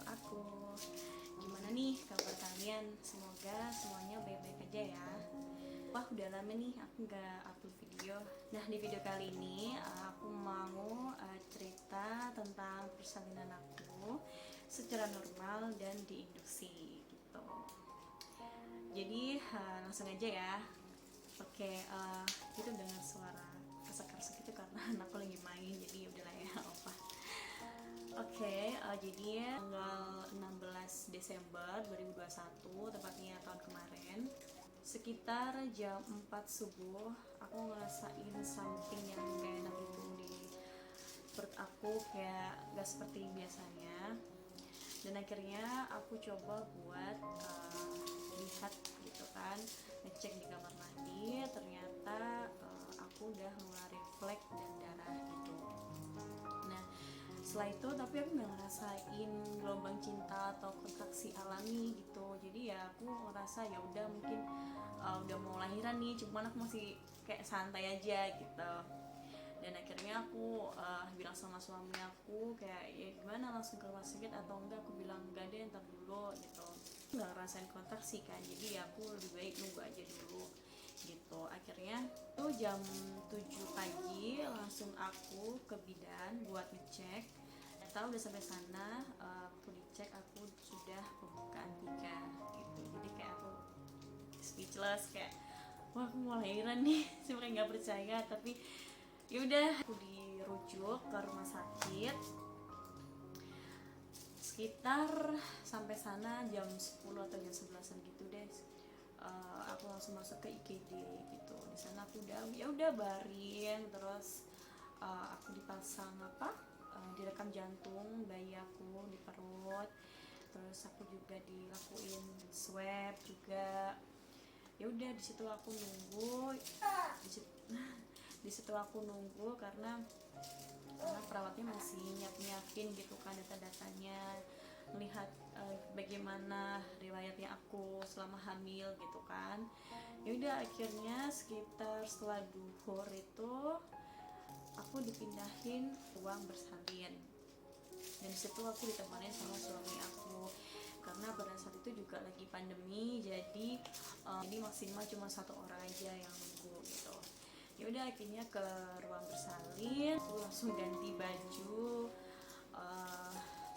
aku. Gimana nih kabar kalian? Semoga semuanya baik-baik aja ya. Wah, udah lama nih aku nggak upload video. Nah, di video kali ini aku mau cerita tentang persalinan aku secara normal dan diinduksi gitu. Jadi langsung aja ya. Oke, itu dengan suara kesak-kesak itu karena anakku lagi main, jadi udahlah ya, apa. Oke, jadi tanggal 16 Desember 2021, tepatnya tahun kemarin, sekitar jam 4 subuh, aku ngerasain something yang gak enak gitu di perut aku, kayak gak seperti biasanya. Dan akhirnya aku coba buat lihat gitu kan, ngecek di kamar mandi, ternyata aku udah ngeluarin flek dan darah gitu. Nah, setelah itu tapi aku nggak ngerasain gelombang cinta atau kontraksi alami gitu. Jadi ya aku ngerasa ya udah mungkin udah mau lahiran nih, cuman aku masih kayak santai aja gitu. Dan akhirnya aku bilang sama suami aku kayak ya gimana, langsung ke rumah sakit atau enggak. Aku bilang enggak deh, ntar dulu gitu, nggak ngerasain kontraksi kan, jadi ya aku lebih baik nunggu aja dulu gitu. Akhirnya tuh jam 7 pagi langsung aku ke bidan buat ngecek. Tahu udah sampai sana, aku dicek aku sudah pembukaan 3 gitu. Jadi kayak aku speechless, kayak wah aku mau lahiran nih. Sebenarnya nggak percaya, tapi yaudah aku dirujuk ke rumah sakit sekitar sampai sana jam 10 atau jam 11 gitu deh. Aku langsung masuk ke IGD gitu. Di sana aku udah baring, terus aku dipasang direkam jantung bayi aku di perut, terus aku juga dilakuin swab juga. Ya udah di situ aku nunggu, di situ aku nunggu karena perawatnya masih nyiapin gitu kan data-datanya, melihat bagaimana riwayatnya aku selama hamil gitu kan. Ya udah akhirnya sekitar setelah duhur itu aku dipindahin ruang bersalin, dan disitu aku ditemanin sama suami aku karena pada saat itu juga lagi pandemi, jadi maksimal cuma 1 orang aja yang nunggu gitu. Ya udah akhirnya ke ruang bersalin, aku langsung ganti baju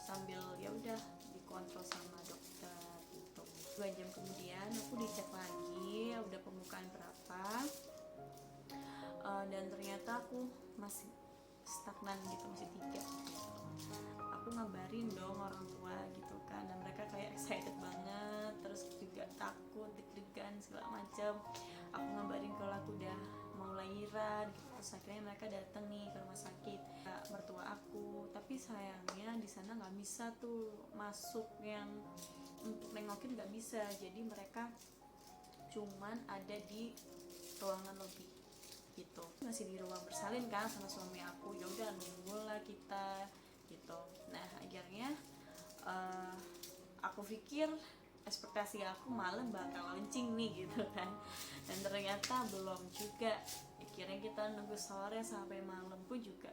sambil ya udah dikontrol sama dokter gitu. 2 jam kemudian aku dicek lagi udah pembukaan berapa, dan ternyata aku masih stagnan gitu, masih 3 gitu. Aku ngabarin dong orang tua gitu kan, dan mereka kayak excited banget, terus juga takut, deg-degan segala macem. Aku ngabarin kalau aku udah mau lahiran gitu. Terus akhirnya mereka datang nih ke rumah sakit, mertua aku, tapi sayangnya di sana nggak bisa tuh masuk, yang untuk nengokin nggak bisa, jadi mereka cuman ada di ruangan lobby gitu. Masih di ruang bersalin kan sama suami aku, ya udah nunggulah kita gitu. Nah akhirnya aku pikir ekspektasi aku malam bakal launching nih gitu kan, dan ternyata belum juga. Akhirnya kita nunggu sore sampai malam pun juga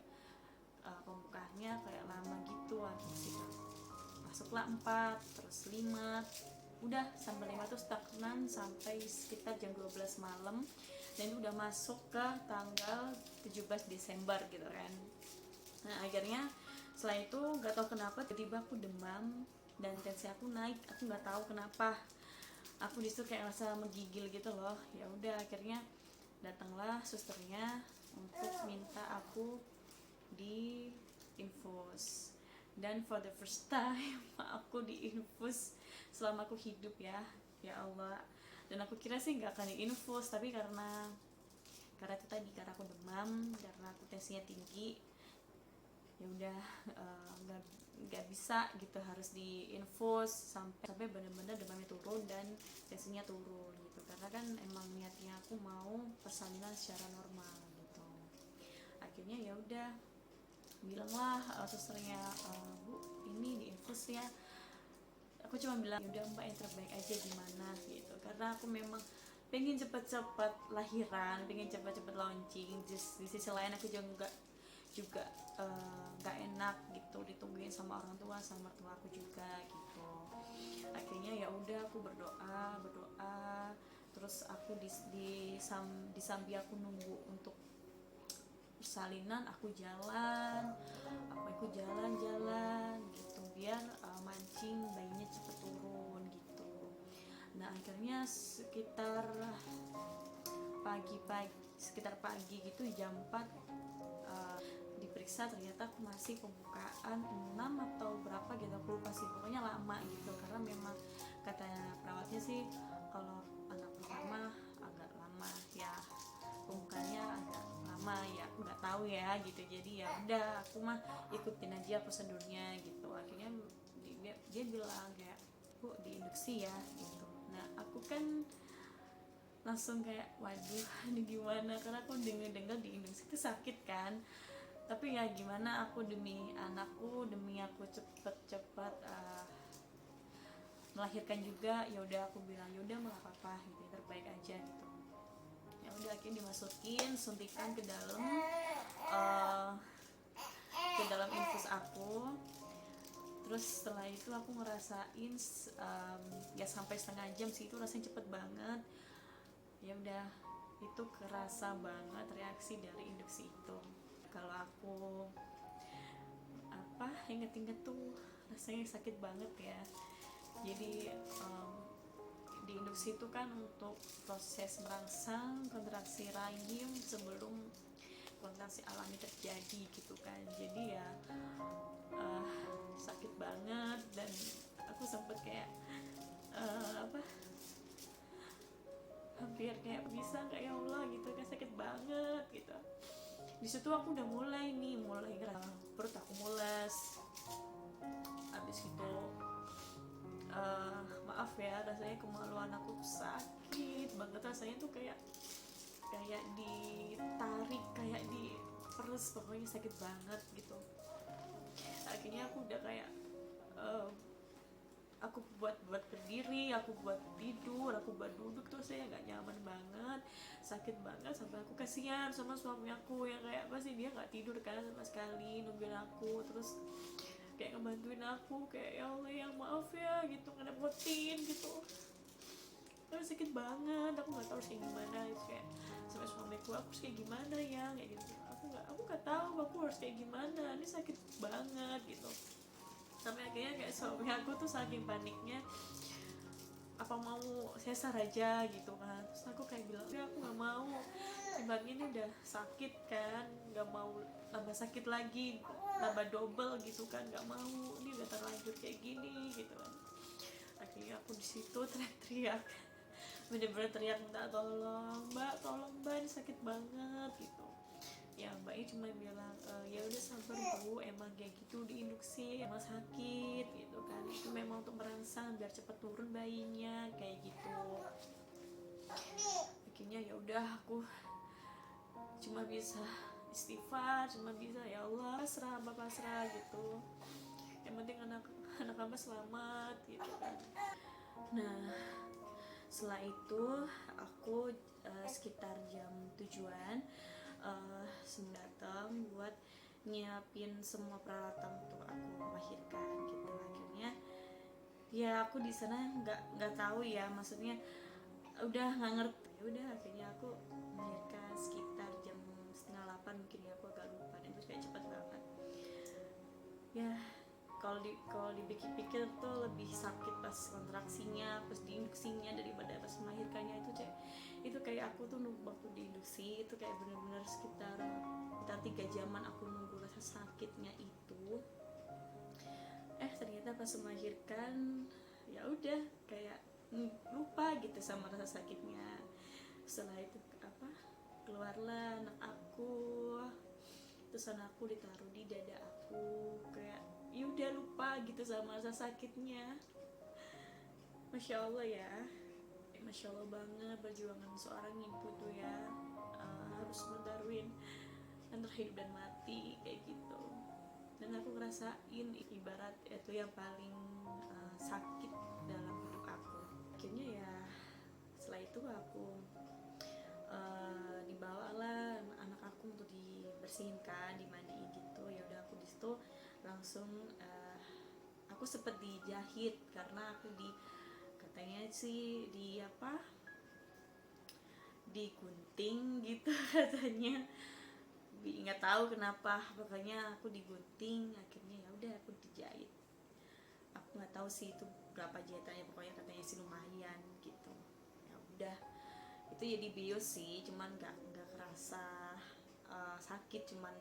pembukaannya kayak lama gitu. Masuklah 4, terus 5, udah sampai 5 tuh stagnan sampai sekitar jam 12 malam, dan itu udah masuk ke tanggal 17 Desember gitu kan. Nah akhirnya setelah itu nggak tahu kenapa tiba-tiba aku demam dan tensi aku naik, aku nggak tahu kenapa. Aku disitu kayak rasa menggigil gitu loh. Ya udah akhirnya datanglah susternya untuk minta aku di infus, dan for the first time aku diinfus selama aku hidup ya. Ya Allah. Dan aku kira sih nggak akan diinfus, tapi karena itu tadi, karena aku demam, karena aku tensinya tinggi, ya udah nggak bisa gitu, harus diinfus sampai benar-benar demamnya turun dan tensinya turun gitu, karena kan emang niatnya aku mau persalinan secara normal gitu. Akhirnya ya udah bilanglah susternya, Bu ini diinfus ya. Aku cuma bilang ya udah Mbak, yang terbaik aja gimana gitu, karena aku memang pengen cepet-cepet lahiran, pengen cepet-cepet launching. Just di sisi lain aku juga nggak enak gitu ditungguin sama orang tua, sama mertua aku juga gitu. Akhirnya ya udah aku berdoa terus aku disambi aku nunggu untuk persalinan, aku jalan gitu biar mancing bayinya cepet turun gitu. Nah akhirnya sekitar pagi gitu jam 4 diperiksa, ternyata aku masih pembukaan 6 atau berapa gitu, aku lupa sih, pokoknya lama gitu. Karena memang kata perawatnya sih kalau anak pertama agak lama ya, pembukaannya agak lama ya, aku nggak tahu ya gitu. Jadi ya udah aku mah ikutin aja prosedurnya gitu. Akhirnya dia bilang kayak, Bu, diinduksi ya gitu. Nah aku kan langsung kayak waduh ini gimana, karena aku dengar diinduksi itu sakit kan. Tapi ya gimana, aku demi anakku, demi aku cepet melahirkan juga, ya udah aku bilang ya udah nggak apa-apa gitu, terbaik aja gitu. Ya udah akhirnya dimasukin suntikan ke dalam infus aku. Terus setelah itu aku ngerasain ya sampai setengah jam sih, itu rasanya cepet banget. Ya udah itu kerasa banget reaksi dari induksi itu. Kalau aku inget-inget tuh rasanya sakit banget ya. Jadi di induksi itu kan untuk proses merangsang kontraksi rahim sebelum kontraksi alami terjadi gitu kan. Jadi ya sakit banget, dan aku sempet kayak hampir kayak bisa nggak ya Allah gitu kan, sakit banget gitu. Di situ aku udah mulai perut aku mules. Habis itu maaf ya, rasanya kemaluan aku sakit banget, rasanya tuh kayak ditarik, kayak diperes, pokoknya sakit banget gitu. Akhirnya aku udah kayak aku buat berdiri, aku buat tidur, aku buat duduk tuh saya nggak nyaman banget, sakit banget. Sampai aku kasihan sama suami aku yang kayak pasti dia nggak tidur kan sama sekali nungguin aku, terus kayak ngebantuin aku, kayak ya Allah yang maaf ya gitu, ngerepotin gitu. Tapi sakit banget, aku nggak tahu harus kayak gimana itu, kayak sampai suamiku, aku harus kayak gimana ya kayak gitu. Aku nggak tahu aku harus kayak gimana, ini sakit banget gitu. Sampai akhirnya kayak suami aku tuh saking paniknya, apa mau sesar aja gitu kan. Terus aku kayak bilang ya aku nggak mau, timbang ini udah sakit kan, nggak mau tambah sakit lagi, tambah double gitu kan, nggak mau, ini udah terlanjur kayak gini gitu kan. Akhirnya aku di situ teriak-teriak, bener-bener teriak minta tolong, mbak tolong mbak, ini sakit banget gitu. Ya mbaknya cuma bilang ya udah sabar bu, emang kayak gitu diinduksi emang sakit gitu kan, itu memang untuk merangsang biar cepet turun bayinya kayak gitu. Akhirnya ya udah aku cuma bisa istighfar, cuma bisa ya Allah pasrah gitu, yang penting anak hamba selamat gitu kan. Nah setelah itu aku sekitar jam 7-an datang buat nyiapin semua peralatan untuk aku melahirkan gitu. Akhirnya ya aku di sana nggak tahu ya, maksudnya udah nggak ngerti. Ya udah akhirnya aku melahirkan sekitar jam 7:30 mungkin ya, aku agak lupa, dan itu kayak cepet banget ya. Kalau dipikir-pikir tuh lebih sakit pas kontraksinya, pas diinduksinya daripada pas melahirkannya. Itu kayak aku tuh nunggu waktu diinduksi itu kayak bener-bener sekitar 3 jaman aku nunggu rasa sakitnya itu. Ternyata pas melahirkan ya udah kayak lupa gitu sama rasa sakitnya. Setelah itu keluarlah anak aku, terus anakku ditaruh di dada aku, kayak ya udah lupa gitu sama rasa sakitnya. Masya Allah ya, Masya Allah banget perjuangan seorang ibu tuh ya, harus mentaruhin antara hidup dan mati kayak gitu. Dan aku ngerasain ibarat itu yang paling sakit dalam hidup aku. Akhirnya ya setelah itu aku dibawalah anak aku untuk dibersihin kan, dimandiin gitu. Ya udah aku di situ langsung aku sempet dijahit karena aku katanya sih digunting gitu katanya. Nggak tahu kenapa, pokoknya aku digunting, akhirnya ya udah aku dijahit. Aku nggak tahu sih itu berapa jahitannya, pokoknya katanya sih lumayan gitu. Ya udah, itu ya dibius sih, cuman nggak kerasa sakit, cuman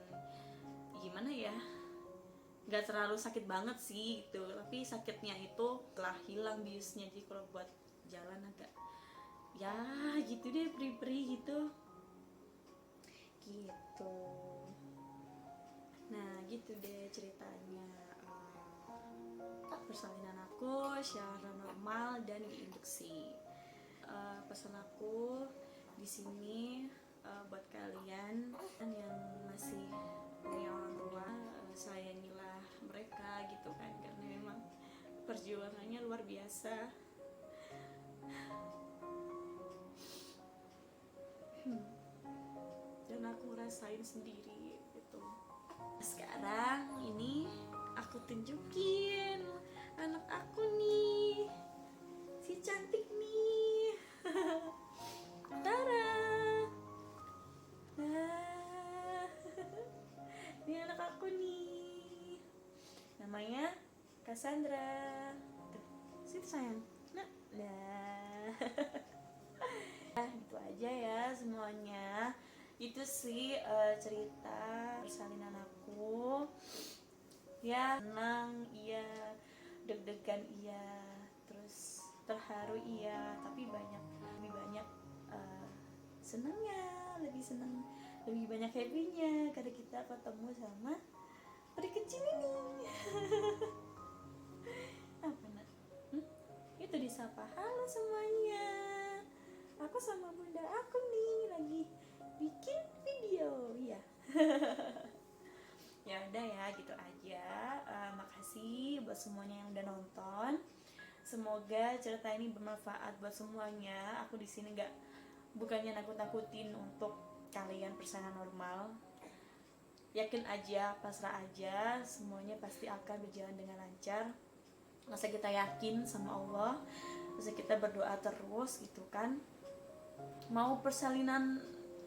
gimana ya, nggak terlalu sakit banget sih gitu, tapi sakitnya itu telah hilang biusnya. Jadi kalau buat jalan agak ya gitu deh, perih-perih gitu. Nah gitu deh ceritanya, persalinan aku secara normal dan diinduksi. Pesan aku di sini buat kalian yang masih punya orang tua, sayangilah mereka gitu kan, karena memang perjuangannya luar biasa. Dan aku ngerasain sendiri gitu. Sekarang ini aku tunjukin anak aku nih, si cantik nih. Tara, nah, ini anak aku nih, namanya Cassandra. Tuh, situ sayang. Nah. Gitu aja ya semuanya. Itu sih cerita persalinan aku. Ya, senang iya, deg-degan iya, terus terharu iya, tapi lebih banyak senangnya, lebih banyak happy-nya karena kita ketemu sama peri kecil ini. Apa nak? Itu disapa, halo semuanya, aku sama bunda aku nih lagi bikin video ya. Ya udah ya, gitu aja. Makasih buat semuanya yang udah nonton. Semoga cerita ini bermanfaat buat semuanya. Aku di sini bukannya nakut-nakutin untuk kalian persalinan normal. Yakin aja, pasrah aja, semuanya pasti akan berjalan dengan lancar. Masa kita yakin sama Allah, masa kita berdoa terus gitu kan. Mau persalinan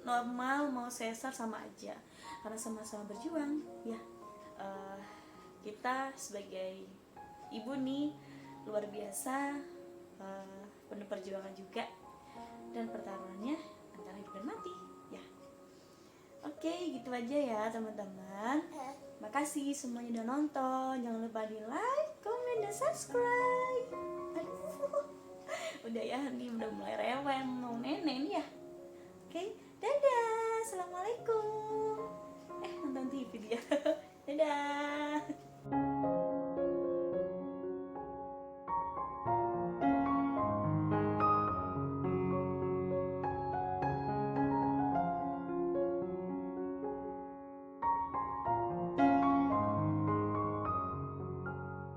normal, mau sesar sama aja, karena sama-sama berjuang ya. Kita sebagai ibu nih luar biasa, penuh perjuangan juga, dan pertarungannya antara hidup dan mati ya. Oke, gitu aja ya teman-teman. Makasih semuanya udah nonton. Jangan lupa di like, comment, dan subscribe. Aduh, udah ya, ini udah mulai rewel mau nenek nih ya. Oke, dadah, assalamualaikum. Nonton TV dia. Dadah.